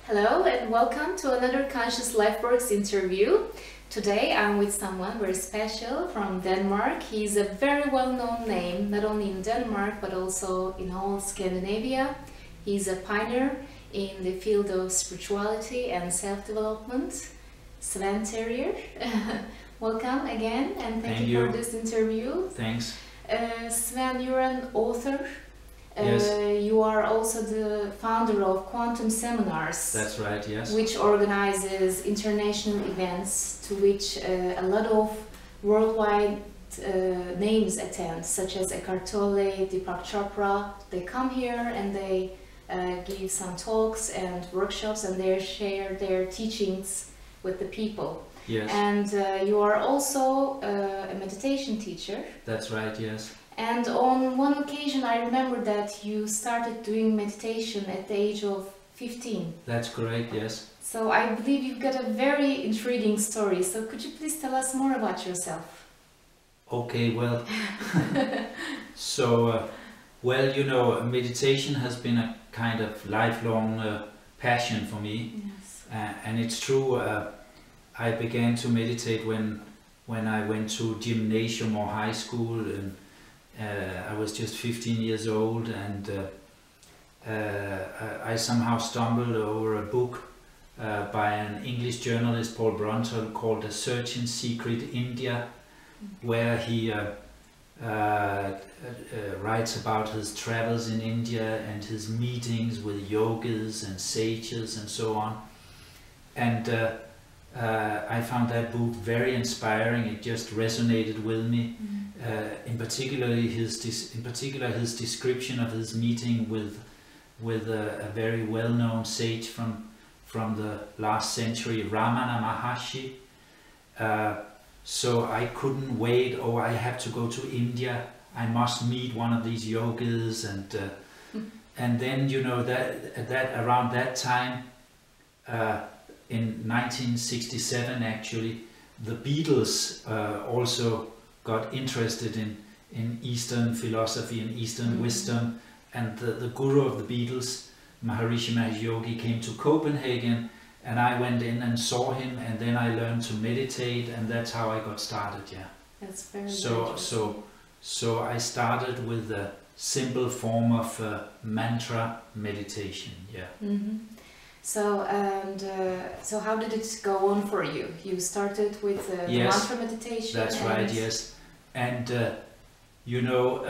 Hello and welcome to another Conscious Lifeworks interview. Today I'm with someone very special from Denmark. He's a very well-known name, not only in Denmark but also in all Scandinavia. He's a pioneer in the field of spirituality and self-development. Svend Trier. Welcome again and thank you for this interview. Thanks. Svend, you're an author. Yes. You are also the founder of Quantum Seminars. That's right, yes. Which organizes international events to which a lot of worldwide names attend, such as Eckhart Tolle, Deepak Chopra. They come here and they give some talks and workshops and they share their teachings with the people. Yes. And you are also a meditation teacher. That's right, yes. And on one occasion I remember that you started doing meditation at the age of 15. That's correct, yes. So I believe you've got a very intriguing story. So could you please tell us more about yourself? Okay, well, well, you know, meditation has been a kind of lifelong passion for me. Yes. And it's true, I began to meditate when I went to gymnasium or high school, and I was just 15 years old, and I somehow stumbled over a book by an English journalist, Paul Bruntel, called Esen Sekerkarar India, where he writes about his travels in India and his meetings with yogis and sages and so on. And I found that book very inspiring. It just resonated with me. In particular his description of his meeting with a very well-known sage from the last century, Ramana Maharshi. So I couldn't wait. Oh, I have to go to India. I must meet one of these yogis, and then, you know, that around that time, in 1967 actually, the Beatles also got interested in Eastern philosophy and Eastern wisdom, and the guru of the Beatles, Maharishi Mahesh Yogi, came to Copenhagen, and I went in and saw him, and then I learned to meditate, and that's how I got started. Yeah. That's very So I started with a simple form of mantra meditation. Yeah. So how did it go on for you? You started with the mantra meditation. That's right, yes. And you know,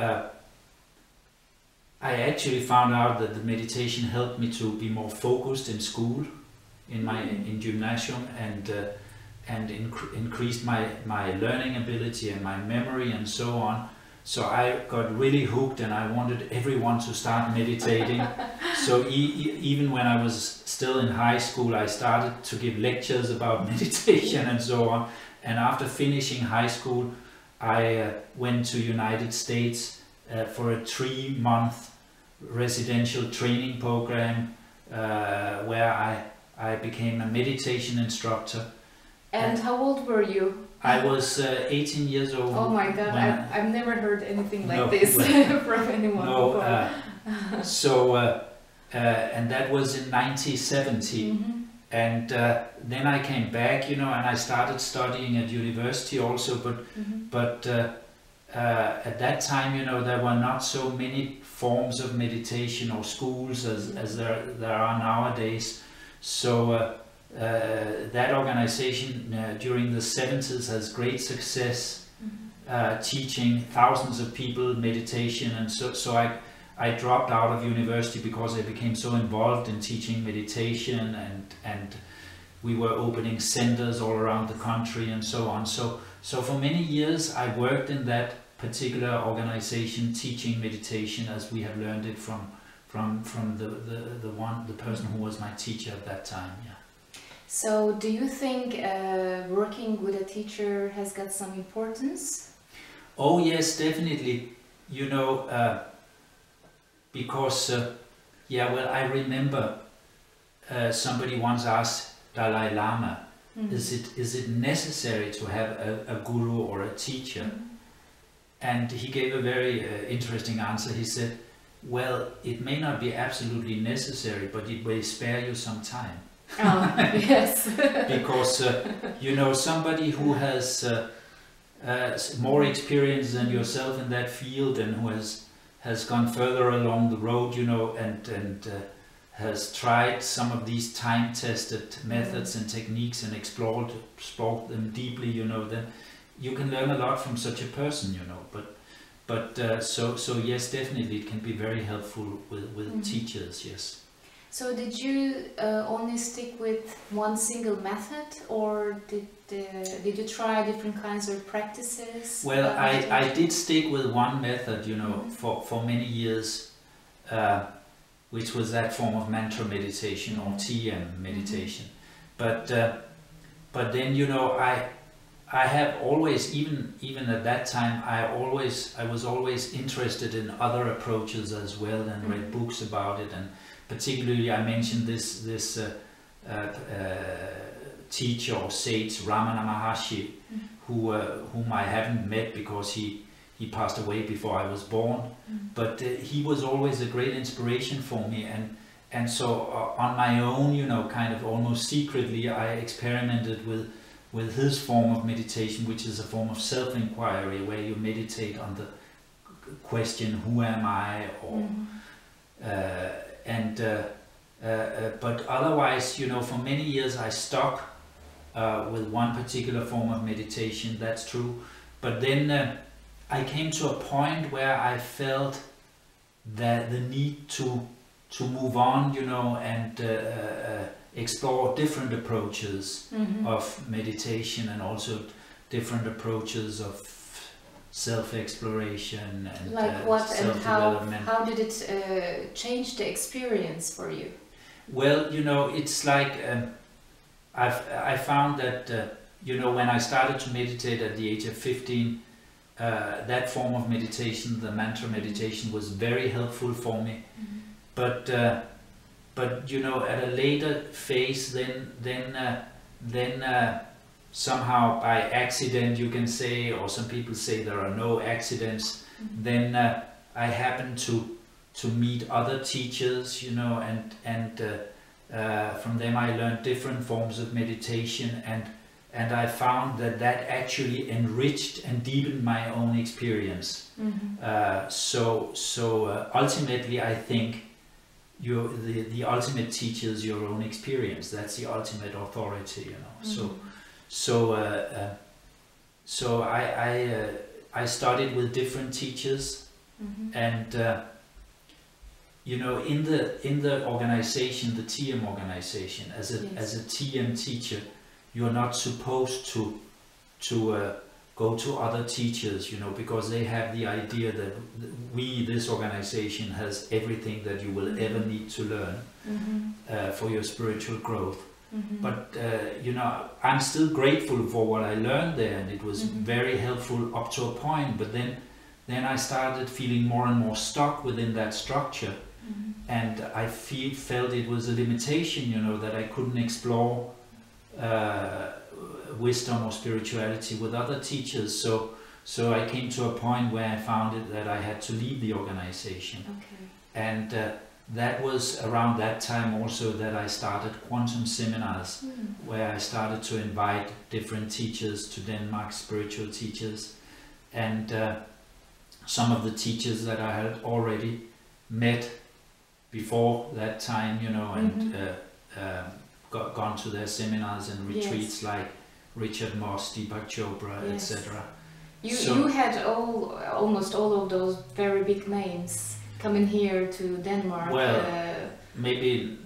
I actually found out that the meditation helped me to be more focused in school, in gymnasium, and increased my learning ability and my memory and so on. So I got really hooked, and I wanted everyone to start meditating. So even when I was still in high school, I started to give lectures about meditation and so on. And after finishing high school, I went to United States for a 3-month residential training program where I became a meditation instructor. And how old were you? I was 18 years old. Oh my God, I've never heard anything like this from anyone before. And that was in 1970. And then I came back, you know, and I started studying at university also, but at that time, you know, there were not so many forms of meditation or schools as there are nowadays. So that organization during the 70s has great success teaching thousands of people meditation, and so I dropped out of university because I became so involved in teaching meditation, and we were opening centers all around the country and so on. So for many years I worked in that particular organization teaching meditation as we have learned it from the person who was my teacher at that time. Yeah. So do you think working with a teacher has got some importance? Oh yes, definitely. You know, because well, I remember somebody once asked Dalai Lama, is it necessary to have a guru or a teacher? And he gave a very interesting answer. He said, well, it may not be absolutely necessary, but it will spare you some time. Oh, yes. Because you know, somebody who has more experience than yourself in that field, and who has gone further along the road, you know, and has tried some of these time-tested methods and techniques and explored them deeply, you know, then you can learn a lot from such a person, you know. But so yes, definitely it can be very helpful with teachers, yes. So did you only stick with one single method, or did you try different kinds of practices? Well, I did stick with one method, you know, for many years, which was that form of mantra meditation or TM meditation. But then, you know, I have always, even at that time, I was always interested in other approaches as well, and read books about it. And particularly, I mentioned this teacher or sage, Ramana Maharshi, whom I haven't met because he passed away before I was born. But he was always a great inspiration for me, and so on my own, you know, kind of almost secretly, I experimented with his form of meditation, which is a form of self-inquiry, where you meditate on the question, who am I? Or but otherwise, you know, for many years I stuck with one particular form of meditation, that's true. But then I came to a point where I felt that the need to move on, you know, and explore different approaches of meditation, and also different approaches of self-exploration and like what and self-development. how did it change the experience for you? Well, you know, it's like I found that you know, when I started to meditate at the age of 15, that form of meditation, the mantra meditation, was very helpful for me. But you know, at a later phase, then somehow by accident, you can say, or some people say there are no accidents, then I happened to meet other teachers, you know, and from them I learned different forms of meditation, and I found that actually enriched and deepened my own experience. So ultimately, I think the ultimate teacher is your own experience. That's the ultimate authority, you know. So I studied with different teachers, and you know, in the organization, the TM organization, as a TM teacher, you're not supposed to go to other teachers, you know, because they have the idea that this organization has everything that you will ever need to learn for your spiritual growth. But you know, I'm still grateful for what I learned there, and it was very helpful up to a point. But then I started feeling more and more stuck within that structure, and I felt it was a limitation, you know, that I couldn't explore wisdom or spirituality with other teachers. So I came to a point where I found it that I had to leave the organization. And that was around that time also that I started quantum seminars, where I started to invite different teachers to Denmark, spiritual teachers, and some of the teachers that I had already met before that time, you know, and gone to their seminars and retreats, like Richard Moss, Deepak Chopra, etc. You had almost all of those very big names coming here to Denmark. Well, maybe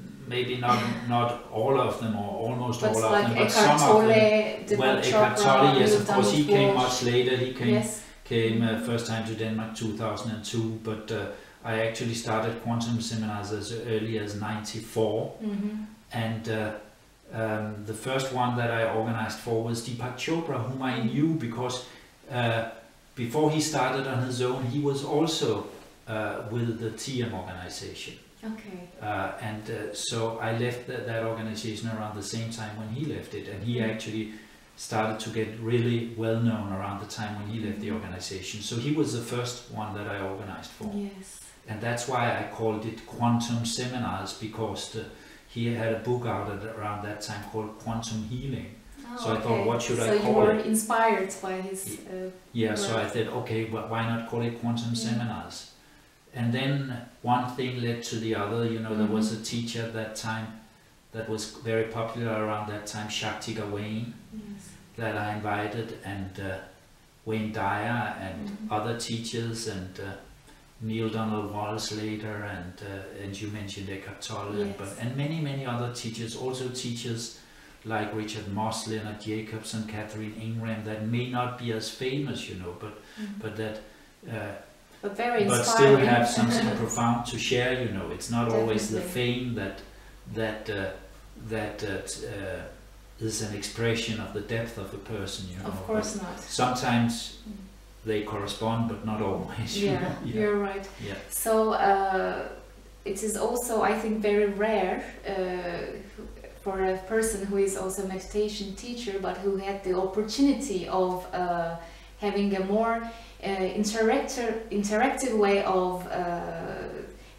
not all of them, or almost all of them, but some of them. Well, Eckhart Tolle, yes, of course, he came much later. He came first time to Denmark 2002, but I actually started quantum seminars as early as '94, and the first one that I organized for was Deepak Chopra, whom I knew because before he started on his own, he was also with the TM organization. So I left that organization around the same time when he left it, and he actually started to get really well known around the time when he left the organization. So he was the first one that I organized for. Yes. And that's why I called it Quantum Seminars, because he had a book out around that time called Quantum Healing. Oh, so I thought, what should I call it? So you were inspired by his yeah, work. so I thought, okay, why not call it Quantum Seminars? And then one thing led to the other. You know, there was a teacher at that time that was very popular around that time, Shaktika Wayne, that I invited, and Wayne Dyer and other teachers, and Neil Donald Wallace later, and you mentioned Eckhart Tolle, and many other teachers, also teachers like Richard Moss, Leonard Jacobs, and Catherine Ingram, that may not be as famous, you know, but that but very inspiring. But still have something profound to share, you know. It's not always the fame that is an expression of the depth of a person, you know. Of course not. Sometimes they correspond, but not always. Yeah, you're right. Yeah. So it is also, I think, very rare for a person who is also a meditation teacher, but who had the opportunity of having a more interactive way of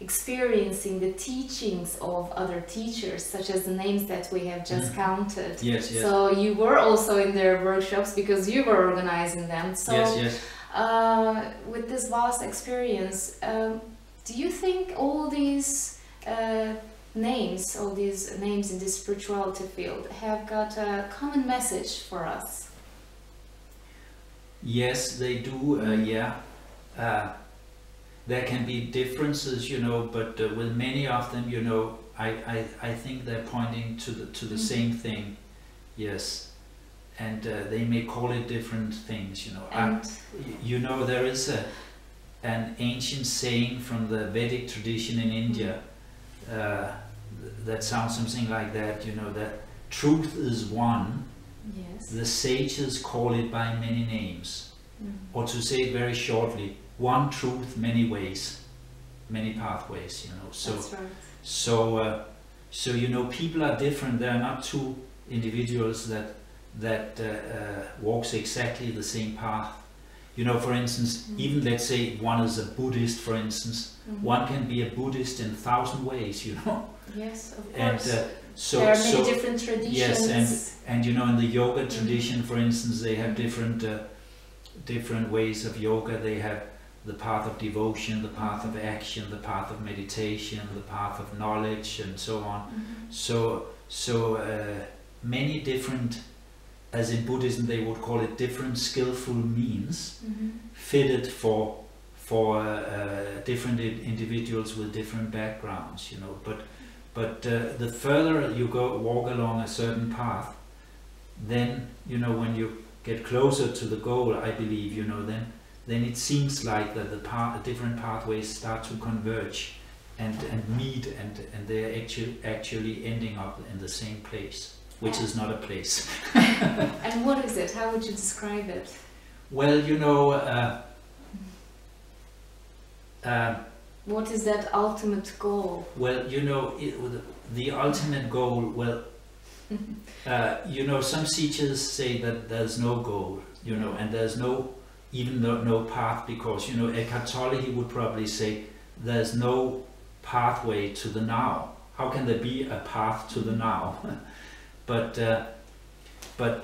experiencing the teachings of other teachers, such as the names that we have just counted. Yes. So you were also in their workshops because you were organizing them. So with this vast experience, do you think all these names in the spirituality field have got a common message for us? Yes, they do. There can be differences, you know, but with many of them, you know, I think they're pointing to the same thing. Yes, and they may call it different things, you know. You know, there is an ancient saying from the Vedic tradition in India that sounds something like that, you know, that truth is one. Yes. The sages call it by many names. Or to say it very shortly, one truth, many ways, many pathways, you know. So, that's right. So you know, people are different. There are not two individuals that walks exactly the same path. You know, for instance, even let's say one is a Buddhist, for instance, one can be a Buddhist in 1,000 ways, you know. Yes, of course. And there are many different traditions. Yes, and you know, in the yoga tradition, for instance, they have different ways of yoga. They have the path of devotion, the path of action, the path of meditation, the path of knowledge, and so on. So many different, as in Buddhism they would call it, different skillful means fitted for different individuals with different backgrounds, you know. But the further you walk along a certain path, then, you know, when you get closer to the goal, I believe, you know, then it seems like that the different pathways start to converge and meet, and they're actually ending up in the same place, which is not a place. And what is it? How would you describe it? Well, you know, what is that ultimate goal? Well, you know, the ultimate goal, well, you know, some teachers say that there's no goal, you know, and there's no path, because, you know, Eckhart Tolle, he would probably say there's no pathway to the now. How can there be a path to the now? But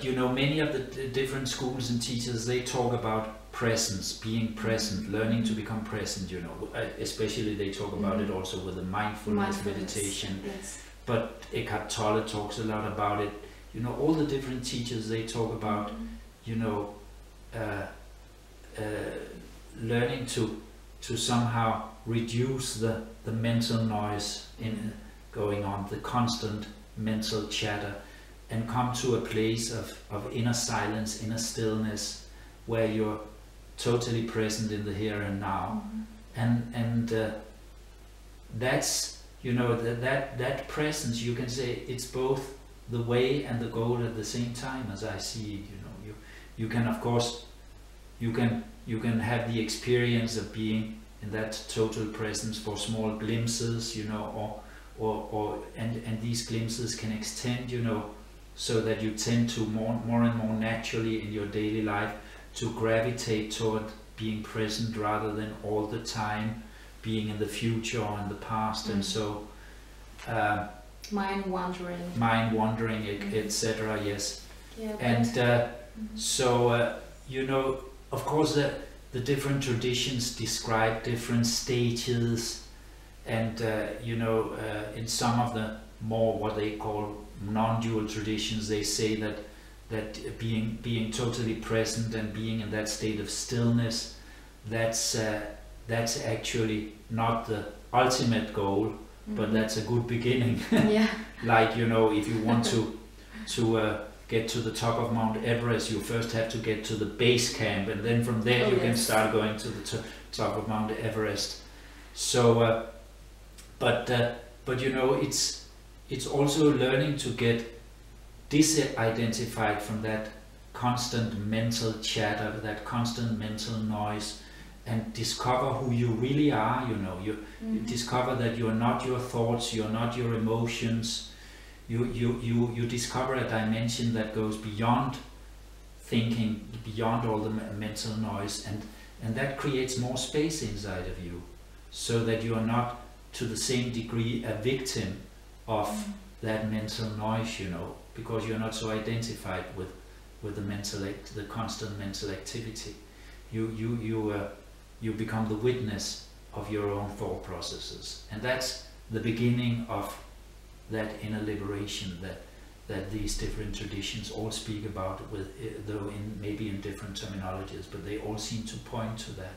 you know, many of the different schools and teachers, they talk about presence, being present, learning to become present, you know. Especially they talk about it also with the mindfulness meditation. Yes. But Eckhart Tolle talks a lot about it. You know, all the different teachers, they talk about, you know, learning to somehow reduce the mental noise in going on, the constant mental chatter, and come to a place of inner silence, inner stillness, where you're totally present in the here and now. And that's, you know, that presence, you can say it's both the way and the goal at the same time, as I see it. You know, you can, of course, you can have the experience of being in that total presence for small glimpses, you know, and these glimpses can extend, you know, so that you tend to more and more naturally in your daily life to gravitate toward being present rather than all the time being in the future or in the past. And so mind wandering, etc. Yes. Yeah, and so you know, of course the different traditions describe different stages, and you know, in some of the more what they call non-dual traditions, they say that being totally present and being in that state of stillness, that's actually not the ultimate goal, but that's a good beginning. Yeah. Like, you know, if you want to get to the top of Mount Everest, you first have to get to the base camp, and then from there can start going to the top of Mount Everest. So, but you know, it's also learning to get disidentified from that constant mental chatter, that constant mental noise, and discover who you really are. You know, you discover that you're not your thoughts, you're not your emotions. You discover a dimension that goes beyond thinking, beyond all the mental noise, and that creates more space inside of you, so that you are not to the same degree a victim of that mental noise, you know, because you're not so identified with the constant mental activity. You become the witness of your own thought processes, and that's the beginning of that inner liberation that these different traditions all speak about, with though maybe in different terminologies, but they all seem to point to that.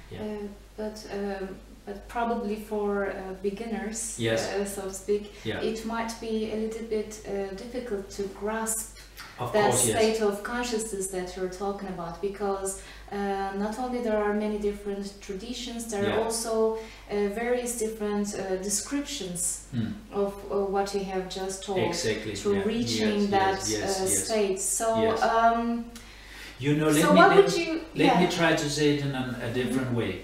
Yeah. But probably for beginners, yes. So to speak, yeah. It might be a little bit difficult to grasp of that course, state of consciousness that you're talking about, because not only there are many different traditions, there are also various different descriptions of what you have just told, to reaching that state. So you know, let me try to say it in a different way.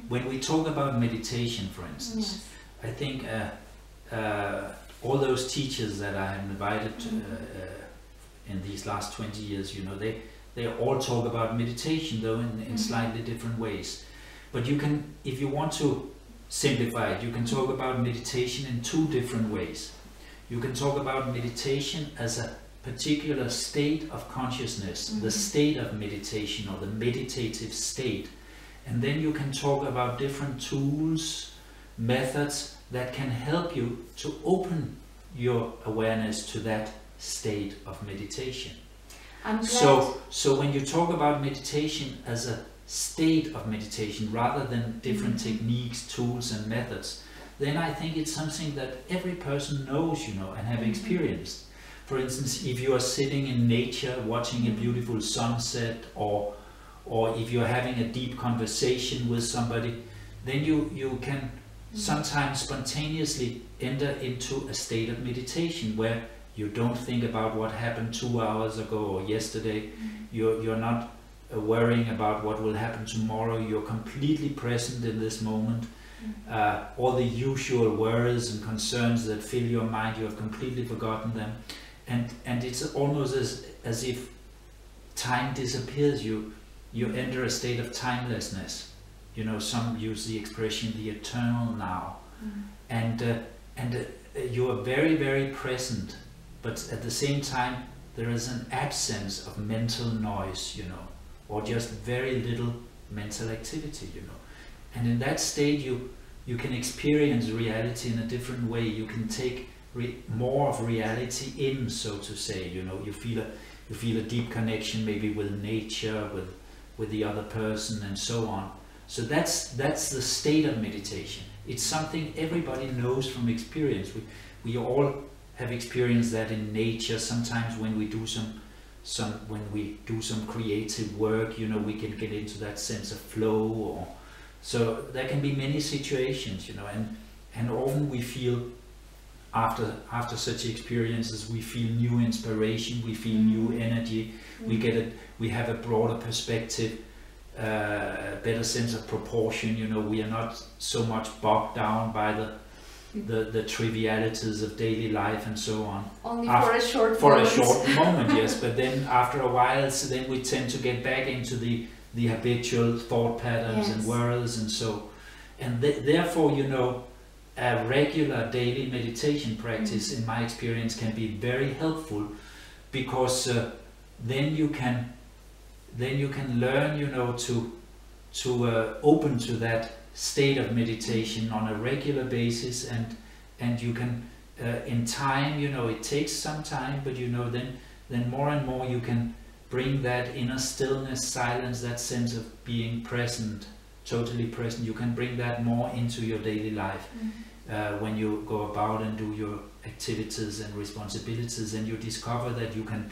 When we talk about meditation, for instance, I think all those teachers that I have invited in these last 20 years, you know, they all talk about meditation, though in slightly different ways. But you can, if you want to simplify it, you can talk about meditation in two different ways. You can talk about meditation as a particular state of consciousness, the state of meditation, or the meditative state. And then you can talk about different tools, methods that can help you to open your awareness to that state of meditation. So when you talk about meditation as a state of meditation rather than different techniques, tools and methods, then I think it's something that every person knows, you know, and have experienced. For instance, if you are sitting in nature watching a beautiful sunset, or if you're having a deep conversation with somebody, then you can sometimes spontaneously enter into a state of meditation where you don't think about what happened 2 hours ago or yesterday. You're not worrying about what will happen tomorrow. You're completely present in this moment. All the usual worries and concerns that fill your mind, you have completely forgotten them. And it's almost as if time disappears. You enter a state of timelessness. You know, some use the expression the eternal now. And you are very, very present, but at the same time there is an absence of mental noise, you know, or just very little mental activity, you know. And in that state you can experience reality in a different way. You can take more of reality in, so to say, you know. You feel a deep connection maybe with nature, with the other person, and so on. So that's the state of meditation. It's something everybody knows from experience. We all have experienced that in nature. Sometimes when we do some creative work, you know, we can get into that sense of flow. Or so there can be many situations, you know, and often we feel after such experiences, we feel new inspiration, we feel new energy, we have a broader perspective, a better sense of proportion, you know. We are not so much bogged down by the trivialities of daily life and so on. Only after, for a short for moment. a short moment, yes. But then after a while, so then we tend to get back into the habitual thought patterns, yes, and worries and so. And therefore, you know, a regular daily meditation practice, in my experience, can be very helpful, because then you can learn, you know, to open to that state of meditation on a regular basis, and you can in time, you know, it takes some time, but you know, then more and more you can bring that inner stillness, silence, that sense of being present, totally present. You can bring that more into your daily life. When you go about and do your activities and responsibilities, and you discover that you can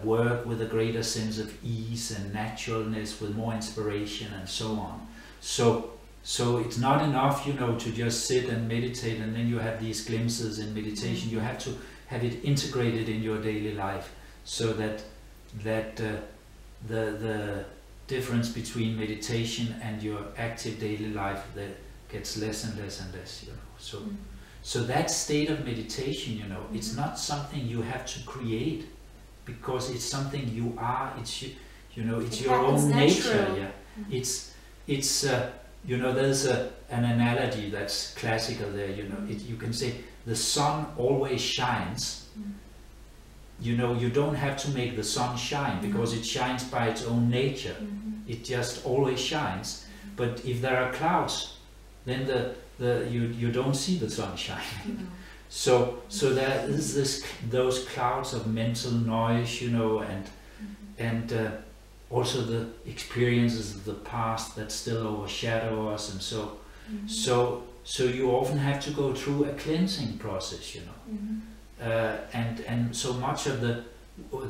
work with a greater sense of ease and naturalness, with more inspiration and so on. So it's not enough, you know, to just sit and meditate and then you have these glimpses in meditation. You have to have it integrated in your daily life, so that the difference between meditation and your active daily life that gets less and less and less, you know. So that state of meditation, you know, it's not something you have to create, because it's something you are. It's you know, it's your own nature. Yeah, it's you know, there's an analogy that's classical there. You know, you can say the sun always shines. You know, you don't have to make the sun shine, because it shines by its own nature. It just always shines. But if there are clouds, then you don't see the sun shining. So there is those clouds of mental noise, you know, and also the experiences of the past that still overshadow us, and so you often have to go through a cleansing process, you know. And so much of the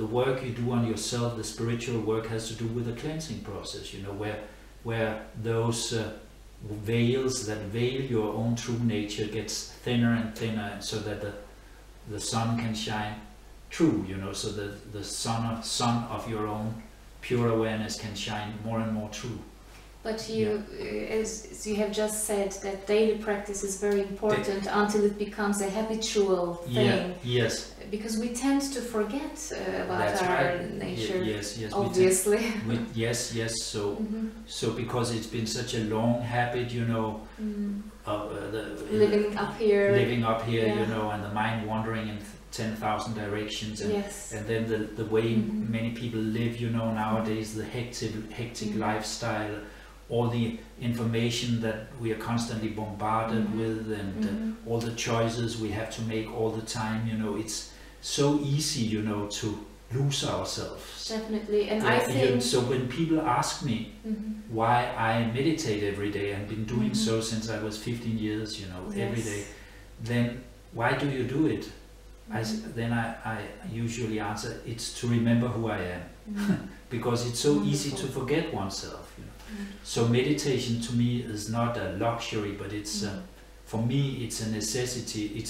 work you do on yourself, the spiritual work, has to do with the cleansing process, you know, where those veils that veil your own true nature gets thinner and thinner, so that the sun can shine true, you know, so the sun of your own pure awareness can shine more and more true. But you, as you have just said, that daily practice is very important until it becomes a habitual thing. Yes. Because we tend to forget about our nature. Yes. Obviously. Yes. So because it's been such a long habit, you know, of living up here, you know, and the mind wandering in 10,000 directions, and then the way many people live, you know, nowadays, the hectic lifestyle, all the information that we are constantly bombarded with, and all the choices we have to make all the time, you know, it's so easy, you know, to lose ourselves. Definitely. And I think so when people ask me why I meditate every day, and been doing so since I was 15 years, you know, every day, then why do you do it? Then I usually answer, it's to remember who I am. Because it's so easy to forget oneself, you know. So meditation to me is not a luxury, but it's for me it's a necessity.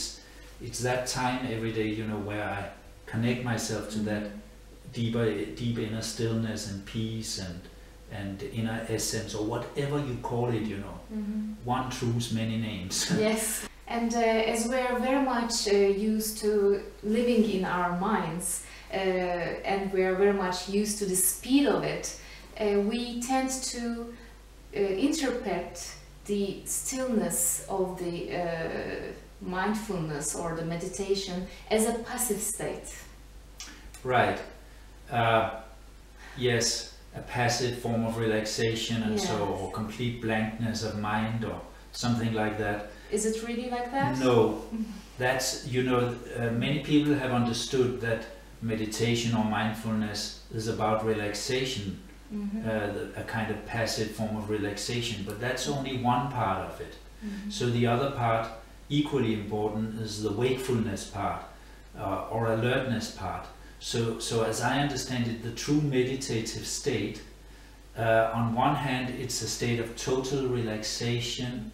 It's that time every day, you know, where I connect myself to that deep inner stillness and peace and inner essence, or whatever you call it, you know. One truth, many names. Yes. And as we're very much used to living in our minds, and we're very much used to the speed of it, we tend to interpret the stillness of the mindfulness or the meditation as a passive state. Right. Yes, a passive form of relaxation, and so, or complete blankness of mind, or something like that. Is it really like that? No, that's, you know, many people have understood that meditation or mindfulness is about relaxation, a kind of passive form of relaxation, but that's only one part of it. So the other part, equally important, is the wakefulness part, or alertness part. So as I understand it, the true meditative state, on one hand, it's a state of total relaxation,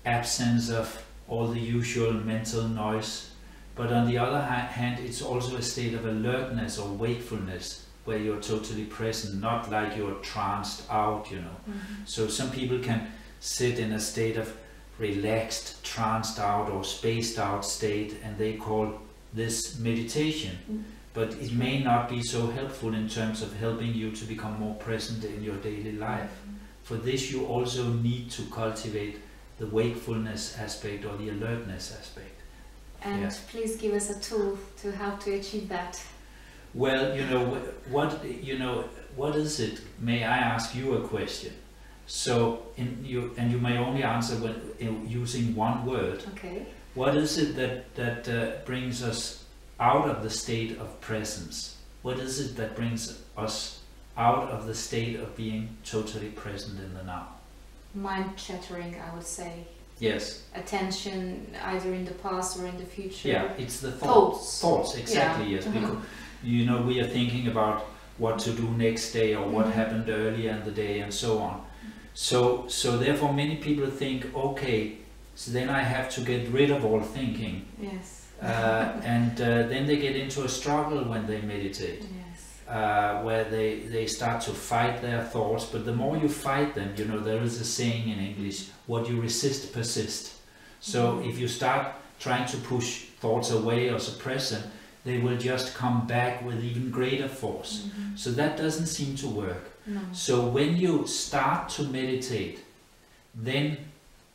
absence of all the usual mental noise, but on the other hand, it's also a state of alertness or wakefulness, where you're totally present, not like you're tranced out, you know. So some people can sit in a state of relaxed, tranced out or spaced out state, and they call this meditation. But it may not be so helpful in terms of helping you to become more present in your daily life. For this you also need to cultivate the wakefulness aspect or the alertness aspect. And please give us a tool to how to achieve that. Well, what is it? May I ask you a question? So, you may only answer using one word. Okay. What is it that brings us out of the state of presence? What is it that brings us out of the state of being totally present in the now? Mind chattering, I would say. Yes. Attention, either in the past or in the future. Yeah, it's the thoughts. Thoughts, exactly. Yeah. Yes, because we are thinking about what to do next day or what happened earlier in the day and so on. So therefore many people think, okay, so then I have to get rid of all thinking. Yes. And then they get into a struggle when they meditate. Yes. Where they start to fight their thoughts, but the more you fight them, there is a saying in English, what you resist persists. So if you start trying to push thoughts away or suppress them, they will just come back with even greater force. So that doesn't seem to work. No. So when you start to meditate, then,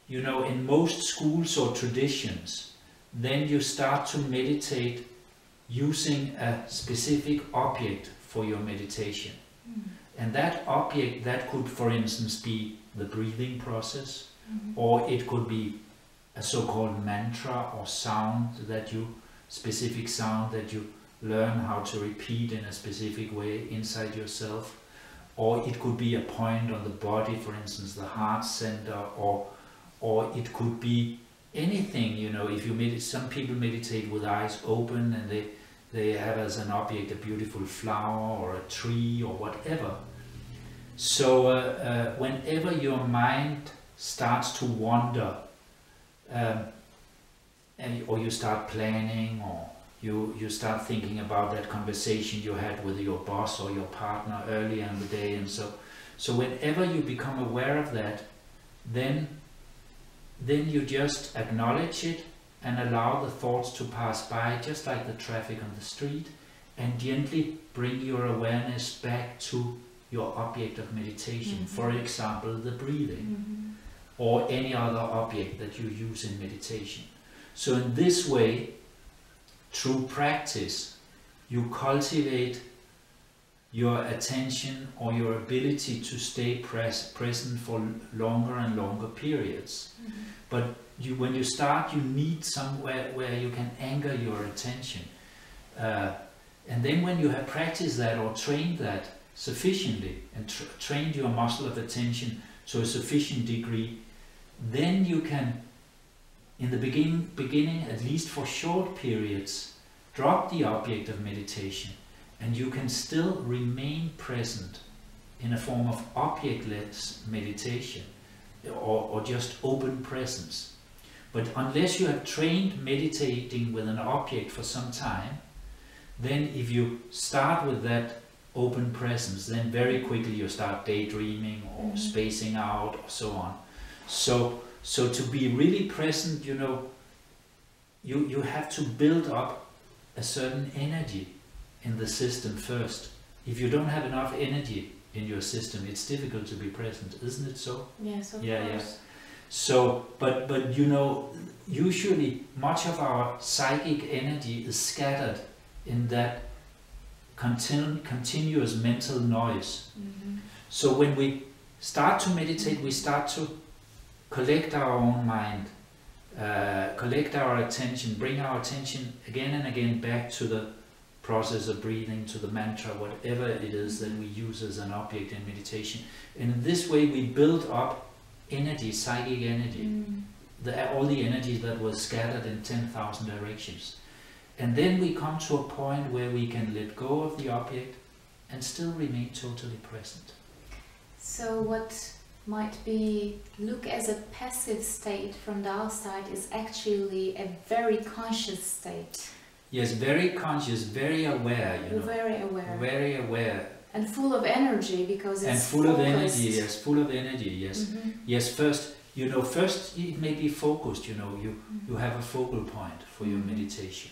in most schools or traditions, then you start to meditate using a specific object for your meditation. And that object, that could, for instance, be the breathing process, or it could be a so-called mantra or specific sound that you learn how to repeat in a specific way inside yourself. Or it could be a point on the body, for instance, the heart center, or it could be anything, if you some people meditate with eyes open and they have as an object a beautiful flower or a tree or whatever. So whenever your mind starts to wander, or you start planning, or you start thinking about that conversation you had with your boss or your partner earlier in the day, and so whenever you become aware of that, then you just acknowledge it and allow the thoughts to pass by, just like the traffic on the street, and gently bring your awareness back to your object of meditation. For example, the breathing, or any other object that you use in meditation. So in this way, through practice, you cultivate your attention or your ability to stay present for longer and longer periods. But when you start, you need somewhere where you can anchor your attention. And then when you have practiced that or trained that sufficiently and trained your muscle of attention to a sufficient degree, then you can, in the beginning, at least for short periods, drop the object of meditation, and you can still remain present in a form of objectless meditation, or just open presence. But unless you have trained meditating with an object for some time, then if you start with that open presence, then very quickly you start daydreaming or spacing out or so on. So to be really present, you have to build up a certain energy in the system first. If you don't have enough energy in your system, it's difficult to be present, isn't it so? Yes, of course. Yeah. So, but usually much of our psychic energy is scattered in that continuous mental noise. So when we start to meditate, we start to collect our own mind, collect our attention, bring our attention again and again back to the process of breathing, to the mantra, whatever it is that we use as an object in meditation. And in this way we build up energy, psychic energy, all the energy that was scattered in 10,000 directions. And then we come to a point where we can let go of the object and still remain totally present. So what might look as a passive state from the outside is actually a very conscious state. Yes, very conscious, very aware, Very aware. Very aware. And full of energy, because it's and full focused. of energy, yes, full of energy, yes. Yes, first you know, first it may be focused, you know, you have a focal point for your meditation.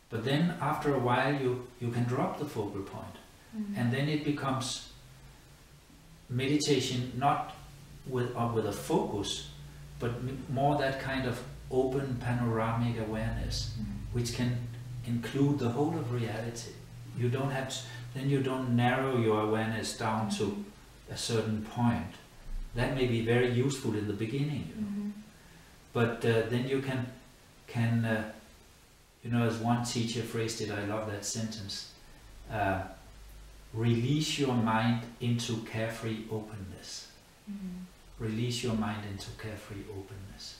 But then after a while you can drop the focal point. And then it becomes meditation not with a focus, but more that kind of open panoramic awareness, which can include the whole of reality. You don't have to, then you don't narrow your awareness down to a certain point. That may be very useful in the beginning, you know. But then you can you know, as one teacher phrased it, I love that sentence, release your mind into carefree openness. Release your mind into carefree openness.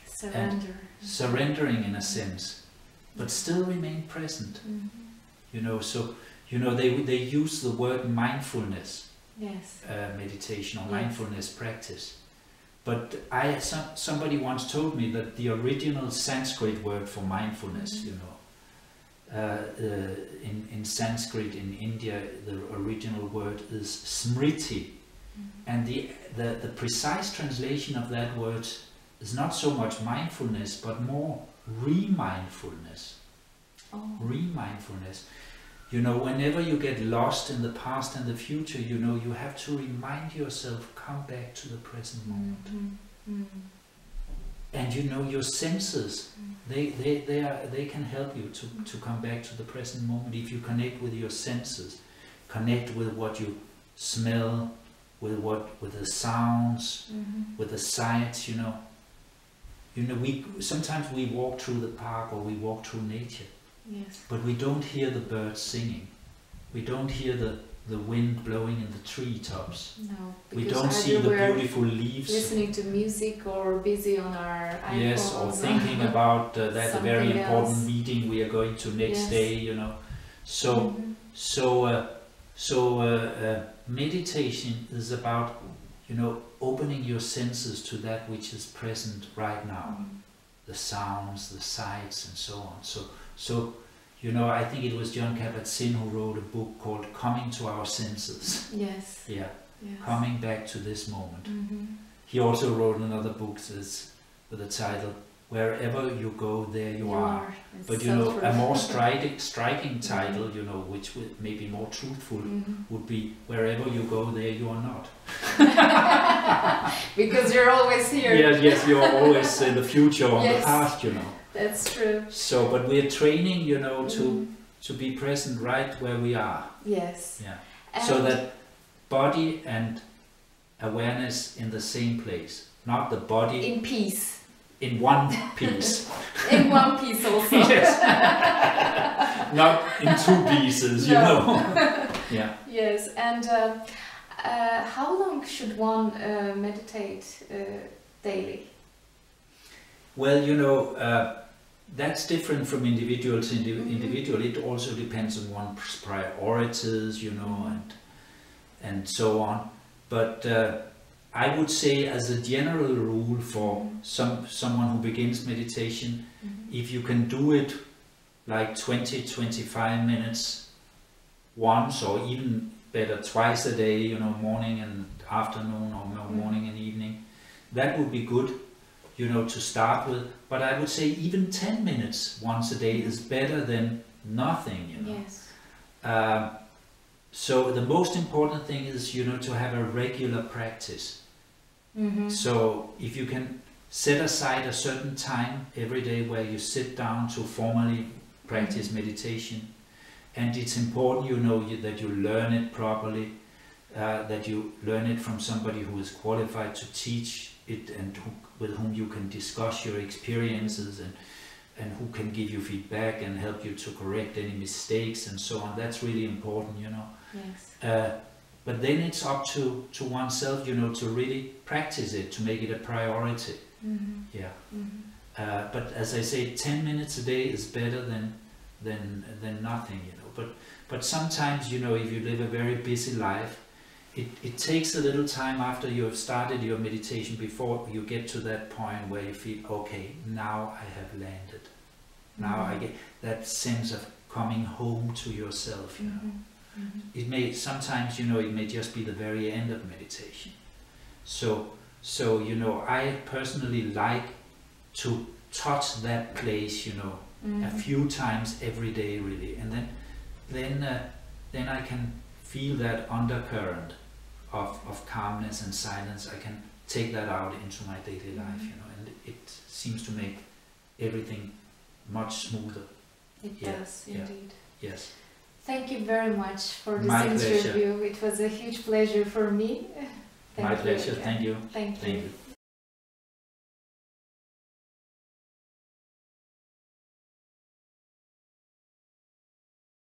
Surrender. And surrendering in a sense, but still remain present. You know, so, you know, they use the word mindfulness, meditation or mindfulness practice. But somebody once told me that the original Sanskrit word for mindfulness, you know, in Sanskrit in India, the original word is smriti. And the precise translation of that word is not so much mindfulness, but more remindfulness. Remindfulness. You know, whenever you get lost in the past and the future, you know, you have to remind yourself, come back to the present moment. And you know, your senses, they can help you to come back to the present moment. If you connect with your senses, connect with what you smell, with the sounds, with the sights, you know. You know, sometimes we walk through the park or we walk through nature. But we don't hear the birds singing. We don't hear the wind blowing in the treetops. No, we don't see the beautiful leaves. Listening to music or busy on our iPhones. Yes, or thinking about that very important else. Meeting we are going to next day. You know, so meditation is about, you know, opening your senses to that which is present right now, the sounds, the sights, and so on. So, you know, I think it was John Kabat-Zinn who wrote a book called Coming to Our Senses. Yes. Yeah, coming back to this moment. He also wrote another book with the title, Wherever You Go, There You Are. But, you know, a more striking title, you know, which would maybe more truthful, would be, Wherever You Go, There You Are Not. Because you're always here. Yes, you're always in the future or the past, you know. That's true. So, but we're training, you know, to be present right where we are. Yes. Yeah. And so that body and awareness in the same place, not the body in peace. In one piece. In one piece also. Yes. Not in two pieces, you know. Yeah. Yes, and how long should one meditate daily? Well, you know, that's different from individual to individual. It also depends on one's priorities, you know, and so on. But I would say, as a general rule for someone who begins meditation, if you can do it like 20-25 minutes once, or even better twice a day, you know, morning and afternoon, or morning and evening, that would be good, you know, to start with. But I would say even 10 minutes once a day is better than nothing, you know. Yes. So the most important thing is, you know, to have a regular practice. So if you can set aside a certain time every day where you sit down to formally practice meditation, and it's important, you know, that you learn it properly, that you learn it from somebody who is qualified to teach it, and with whom you can discuss your experiences, and who can give you feedback and help you to correct any mistakes and so on. That's really important, you know. Yes. But then it's up to oneself, you know, to really practice it, to make it a priority. Yeah. But as I say, 10 minutes a day is better than nothing, you know. But sometimes, you know, if you live a very busy life, it takes a little time after you have started your meditation before you get to that point where you feel, okay, now I have landed. Now I get that sense of coming home to yourself, you know. It may sometimes, you know, it may just be the very end of meditation. So So, you know, I personally like to touch that place, you know, a few times every day, really, and then I can feel that undercurrent of calmness and silence. I can take that out into my daily life, you know, and it seems to make everything much smoother. It does, indeed. Yes. Thank you very much for this My interview. pleasure. It was a huge pleasure for me. My pleasure. Thank you. Thank you.